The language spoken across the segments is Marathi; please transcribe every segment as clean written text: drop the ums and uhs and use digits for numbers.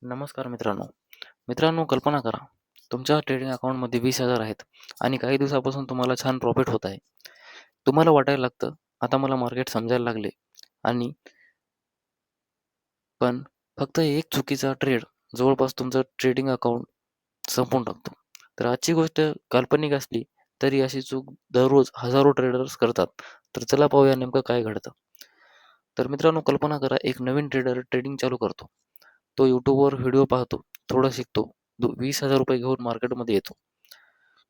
नमस्कार मित्रांनो. मित्रांनो, कल्पना करा, तुमच्या ट्रेडिंग अकाउंटमध्ये 20,000 आहेत आणि काही दिवसापासून तुम्हाला छान प्रॉफिट होत आहे. तुम्हाला वाटायला लागतं, आता मला मार्केट समजायला लागले आणि पण फक्त एक चुकीचा ट्रेड जवळपास तुमचं ट्रेडिंग अकाउंट संपवून टाकतो. तर आजची गोष्ट काल्पनिक असली तरी अशी चूक दररोज हजारो ट्रेडर्स करतात. तर चला पाहूया नेमकं काय घडतं. तर मित्रांनो, कल्पना करा, एक नवीन ट्रेडर ट्रेडिंग चालू करतो. तो YouTubeवर व्हिडिओ पाहतो, थोडं शिकतो, 20,000 रुपये घेऊन मार्केटमध्ये येतो.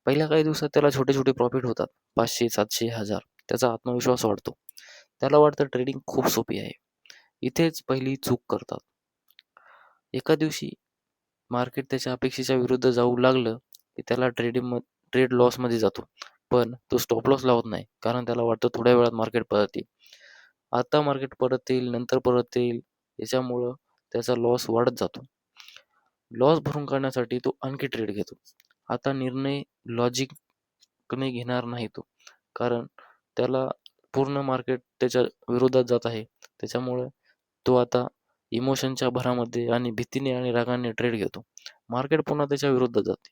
पहिल्या काही दिवसात त्याला छोटे-छोटे प्रॉफिट होतात. 500, 700, 1000. त्याचा आत्मविश्वास वाढतो. त्याला वाटतं ट्रेडिंग खूप सोपी आहे. इथेच पहिली चूक करतात. एका दिवशी मार्केट त्याच्या अपेक्षेच्या विरुद्ध जाऊ लागलं, की त्याला ट्रेड लॉसमध्ये जातो. पण तो स्टॉप लॉस लावत नाही. कारण त्याला वाटतं थोड्या वेळात मार्केट परत येईल. आता मार्केट परत येईल, नंतर परत येईल. याच्यामुळं त्याचा लॉस वाढत जातो. लॉस भरून काढण्यासाठी तो आणखी ट्रेड घेतो. आता निर्णय लॉजिकने घेणार नाही तो. कारण त्याला पूर्ण मार्केट त्याच्या विरोधात जात आहे. त्याच्यामुळे तो आता इमोशनच्या भरामध्ये आणि भीतीने आणि रागाने ट्रेड घेतो. मार्केट पुन्हा त्याच्या विरोधात जाते.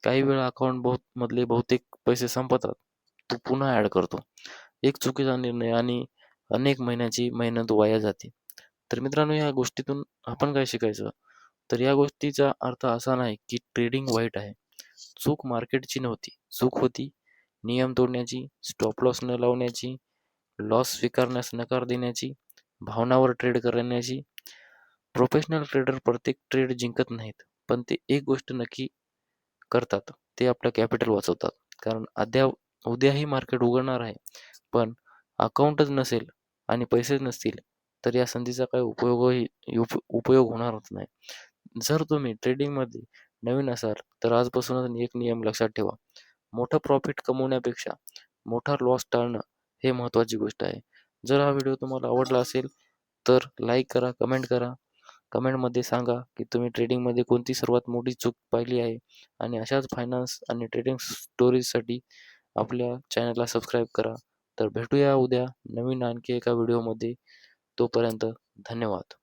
काही वेळा मधले बहुतेक पैसे संपतात. तो पुन्हा ॲड करतो. एक चुकीचा निर्णय आणि अनेक महिन्याची मेहनत वाया जाते. तर मित्रांनो, या गोष्टीतून आपण काय शिकायचं? तर या गोष्टीचा अर्थ असा नाही की ट्रेडिंग वाईट आहे. चूक मार्केटची नव्हती. चूक होती नियम तोडण्याची, स्टॉप लॉस न लावण्याची, लॉस स्वीकारण्यास नकार देण्याची, भावनावर ट्रेड करण्याची. प्रोफेशनल ट्रेडर प्रत्येक ट्रेड जिंकत नाहीत, पण ते एक गोष्ट नक्की करतात. ते आपलं कॅपिटल वाचवतात. कारण उद्याही मार्केट उघडणार आहे. पण अकाउंटच नसेल आणि पैसेच नसतील, तर या संधीचा काही उपयोग होणारच नाही. जर तुम्ही ट्रेडिंगमध्ये नवीन असाल, तर आजपासूनच एक नियम लक्षात ठेवा. मोठं प्रॉफिट कमवण्यापेक्षा मोठा लॉस टाळणं हे महत्त्वाची गोष्ट आहे. जर हा व्हिडिओ तुम्हाला आवडला असेल, तर लाईक करा, कमेंट करा. कमेंटमध्ये सांगा की तुम्ही ट्रेडिंगमध्ये कोणती सर्वात मोठी चूक पाहिली आहे आणि अशाच फायनान्स आणि ट्रेडिंग स्टोरीजसाठी आपल्या चॅनलला सबस्क्राईब करा. तर भेटूया उद्या नवीन आणखी एका व्हिडिओमध्ये. तोपर्यंत धन्यवाद.